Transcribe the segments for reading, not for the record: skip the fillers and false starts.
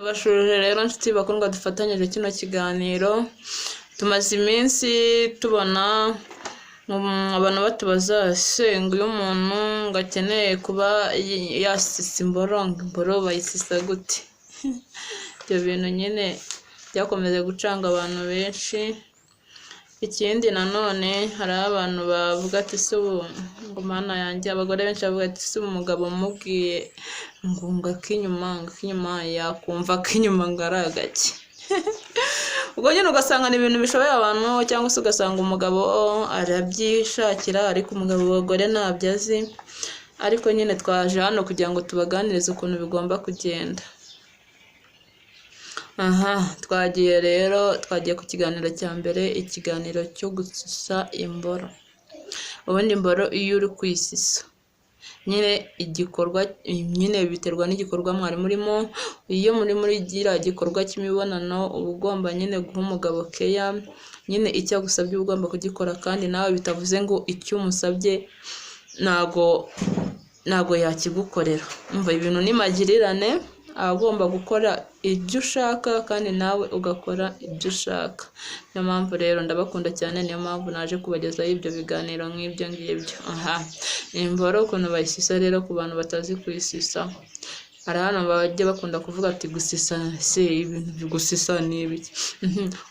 Ndabashuje rero nshuti bakundwa dufatanyije kino kiganiro. Tumaze iminsi tubona abantu batubaza ngo iyo umuntu ngo akeneye kuba yasisa imboro bayisisa gute? Ibyo bintu nyine byakomeje gucanga abantu benshi. Ikindi nanone hari abantu bavuga ati se ubu ngo mana yanjye, abagore benshi bavuga ati se umugabo umubwiye ngo akinyuma yakumva akinyuma ngo ari agake. Ubwo nyine ugasanga ni ibintu bishoboye abantu, cyangwa se ugasanga umugabo arabyishakira ariko umugabo abagore ntabyo azi. Ariko nyine twaje hano kugira ngo tubaganirize ukuntu bigomba kugenda. Twagiye ku kiganiro cya mbere, ikiganiro cyo gusisa imboro. Ubundi imboro iyo uri kuyisisa nyine igikorwa nyine biterwa n'igikorwa mwari murimo. Iyo muri gira gikorwa cy'imibonano uba ugomba nyine guha umugabo keya, nyine icyo agusabye uba ugomba kugikora, kandi nawe bitavuze ngo icyo umusabye ntago yakigukorera. Umva, ibintu ni magirirane, agomba gukora ibyo ushaka kandi nawe ugakora ibyo ushaka. Niyo mpamvu rero ndabakunda cyane, niyo mpamvu naje kubagezaho ibyo biganiro nk'ibyo ngibyo. Imboro ukuntu bayisisa rero, ku bantu batazi kuyisisa, hari hano bajya bakunda kuvuga ati gusisa se ibintu gusisa ni ibiki?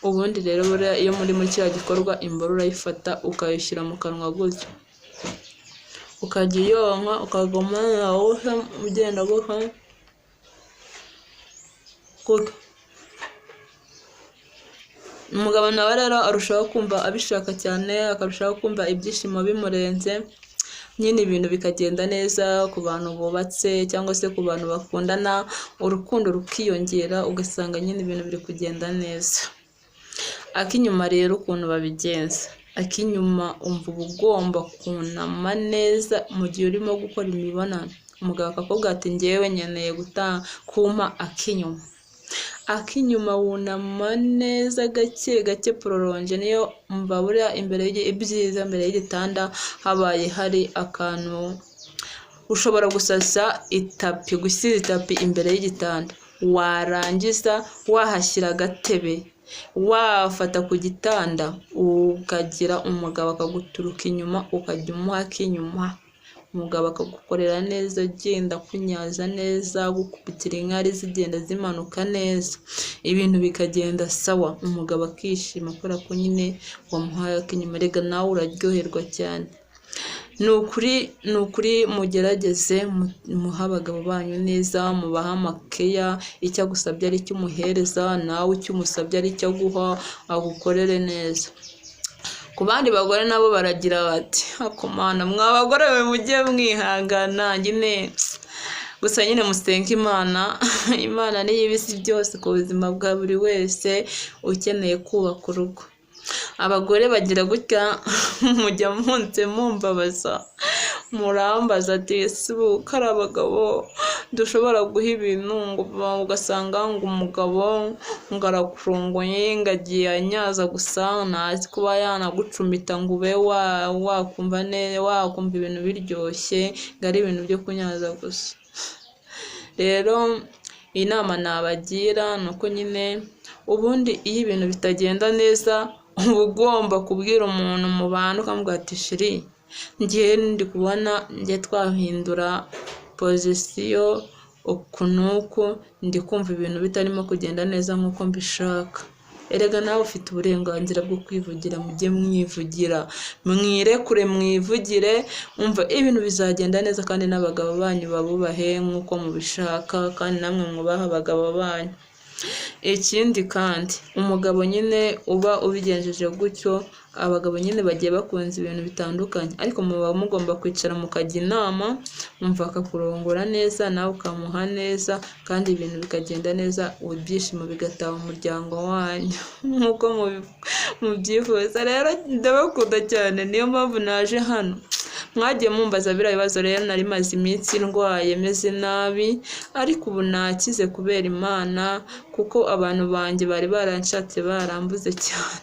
Ubundi rero iyo muri kiriya gikorwa, imboro urayifata ukayishyira mu kanwa gutya, ukajya uyonka, ukagoma nawe ugenda guha kuko umugabo nawe rero arushaho kumva abishaka cyane, akarushaho kumva ibyishimo bimurenze, nyine ibintu bikagenda neza. Ku bantu bubatse cyangwa se ku bantu bakundana, urukundo rukiyongera, ugasanga nyine ibintu biri kugenda neza. Akinyuma rero ukuntu babigenza, akinyuma umva uba ugomba kunama neza mu gihe urimo gukora imibonano. Umugabo akakubwira ati ngewe nkeneye kumpa akinyuma. Akinyuma wunama neza gake prolonge. Niyo umva buriya ibyiza mbere y'igitanda habaye hari akantu ushobora gusasa itapi, gusiza itapi imbere y'igitanda, warangiza wahashyira agatebe, wafata ku gitanda ukagira umugabo akaguturuka inyuma, ukajya umuha akinyuma. Umugabo akagukorera neza, agenda kunyaza neza, gukubitira inkari zigenda zimanuka neza, ibintu bikagenda sawa. Umugabo akishima kubera ko nyine wamuhaye akinyuma. Rega nawe uraryoherwa cyane. Ni ukuri mugerageze muha abagabo banyu neza, mubaha amakeya. Icyo agusabye ari cyo umuhereza, nawe icyo umusabye ari cyo aguha, agukorere neza. Ku bandi bagore nabo baragira bati akomana mwa bagore we mujye mwihangana nyine, gusa nyine musenga Imana. Imana niyo ibisi byose ku buzima bwa buri wese ukeneye kubaka urugo. Abagore bagira gutya mujya mumbabaza, murambaza ati ese ubu kari abagabo dushobora guha ibintu ngo ugasanga ngo umugabo ngo arakurongoye, ngo agiye anyaza gusa ntazi kuba yanagucumita ngo ube wakumva ibintu biryoshye, ngo ari ibintu byo kunyaza gusa. Rero inama nabagira ni uko nyine ubundi iyo ibintu bitagenda neza, uba ugomba kubwira umuntu mu bantu ukamubwira ati shiri, ngiye ndi kubona ngiye twahindura pozisiyo uku n'uku, ndi kumva ibintu bitarimo kugenda neza nk'uko mbishaka. Erega nawe ufite uburenganzira bwo kwivugira, mujye mwivugira, mwirekure mwivugire, umva ibintu bizagenda neza, kandi n'abagabo banyu babubahe nk'uko mubishaka, kandi namwe mwubaha abagabo banyu. Ikindi kandi umugabo nyine uba ubigenjeje gutyo, abagabo nyine bagiye bakunze ibintu bitandukanye, ariko muba mugomba kwicara mukajya inama, umva akakurongora neza, nawe ukamuha neza, kandi ibintu bikagenda neza, ibyishimo bigataha umuryango wanyu nk'uko mubyifuza. Rero ndabakunda cyane, niyo mpamvu naje hano. Mwagiye mumbaza biriya bibazo, rero nari maze iminsi ndwaye meze nabi, ariko ubu nakize kubera Imana, kuko abantu banjye bari baranshatse barambuze cyane.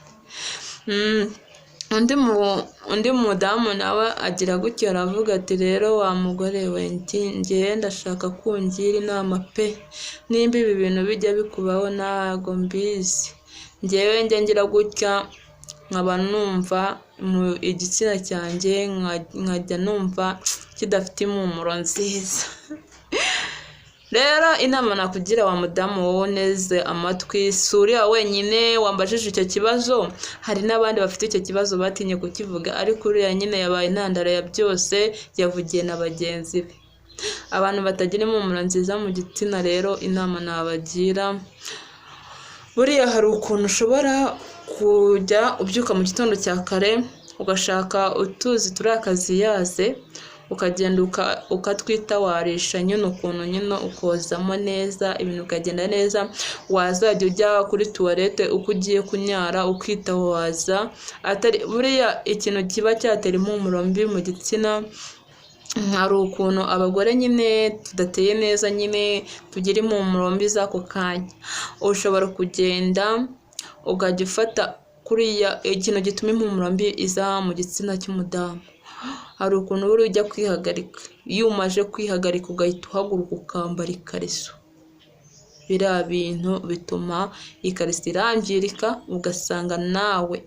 undi mudamu nawe agira gutya aravuga ati rero wa mugore we njye ndashaka kungira inama pe, nimba ibi bintu bijya bikubaho ntago mbizi, njyewe njya ngira gutya nkaba numva mu igitsina cyanjye nkajya numva kidafite impumuro nziza. Rero inama nakugira wa mudamu wowe neze amatwi, suriya wenyine wambajije icyo kibazo, hari n'abandi bafite icyo kibazo batinye kukivuga, ariko uriya nyine yabaye intandaro ya byose, yavugiye na bagenzi be. Abantu batagira impumuro nziza mu gitsina rero inama nabagira, buriya hari ukuntu ushobora kujya ubyuka mu gitondo cya kare ugashaka utuzi turi akaziyaze, ukagenda ukatwitawarisha nyine ukuntu nyine ukozamo neza, ibintu bikagenda neza. Wazajya ujya kuri tuwarete uko ugiye kunyara ukitawaza, buriya ikintu kiba cyatera impumuro mbi mu gitsina, hari ukuntu abagore nyine tudateye neza, nyine tugira impumuro mbi z'ako kanya. Ushobora kugenda ukajya ufata kuriya ikintu gituma impumuro mbi iza mu gitsina cy'umudamu, hari ukuntu buri ujya kwihagarika, iyo umaze kwihagarika ugahita uhaguruka ukambara ikariso, biriya bintu bituma ikariso irangirika, ugasanga nawe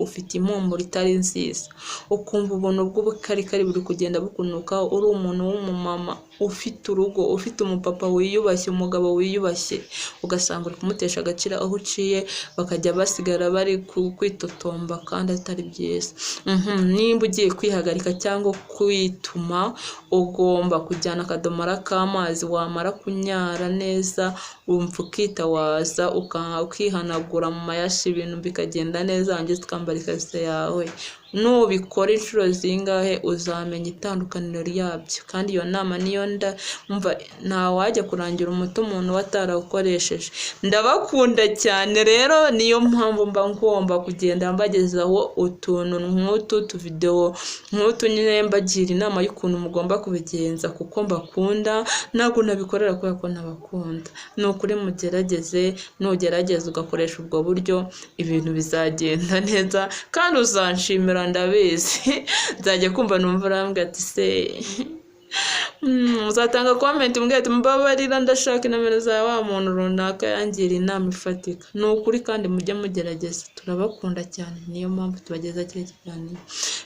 ufite impumuro itari nziza, ukumva ubuntu bw'ubukarikari buri kugenda bukunuka. Uri umuntu w'umumama ufite urugo, ufite umupapa wiyubashye, umugabo wiyubashye, ugasanga uri kumutesha agaciro, aho uciye bakajya basigara bari kwitotomba kandi atari byiza. Nimba ugiye kwihagarika cyangwa kwituma, ugomba kujyana akadomora k'amazi, wamara kunyara neza wumva ukitawaza ukihanagura mu mayashi, ibintu bikagenda neza, wangiza ukambara ikariso yawe. Nubikora inshuro zingahe uzamenya itandukaniro ryabyo, kandi iyo nama niyo ndumva nta wajya kurangira umuti umuntu watarawukoresheje. Ndabakunda cyane rero, niyo mpamvu mba ngomba kugenda mbagezaho utuntu nk'utu tuvidewo nk'utu, nyine mbagira inama y'ukuntu mugomba kubigenza, kuko mbakunda, ntabwo nabikorera kubera ko nabakunda. Ni ukuri mugerageze, nugerageza ugakoresha ubwo buryo, ibintu bizagenda neza kandi uzanshimira, ndabizi. Nzajya kumva numva urambwira ati se uzatanga comment umbwira ati mbabarira ndashaka inamero za wa muntu runaka yangira inama ifatika. Ni ukuri kandi mujye mugerageza, turabakunda cyane, niyo mpamvu tubageza kiri kiganiro.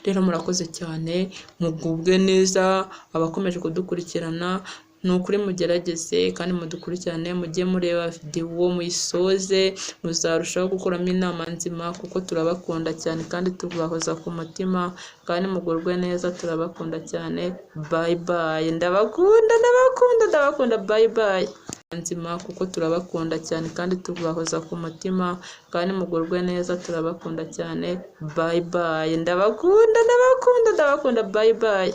Rero murakoze cyane, mugubwe neza abakomeje kudukurikirana, ni ukuri mugerageze kandi mudukurikirane, mujye mureba videwo muyisoze, muzarushaho gukuramo inama nzima, kuko turabakunda cyane kandi tubahoza ku mutima, kandi mugurwe neza, turabakunda cyane. Bye bye, ndabakunda, bye bye nzima, kuko turabakunda cyane kandi tubahoza ku mutima, kandi mugurwe neza, turabakunda cyane. Bye bye, ndabakunda, bye bye.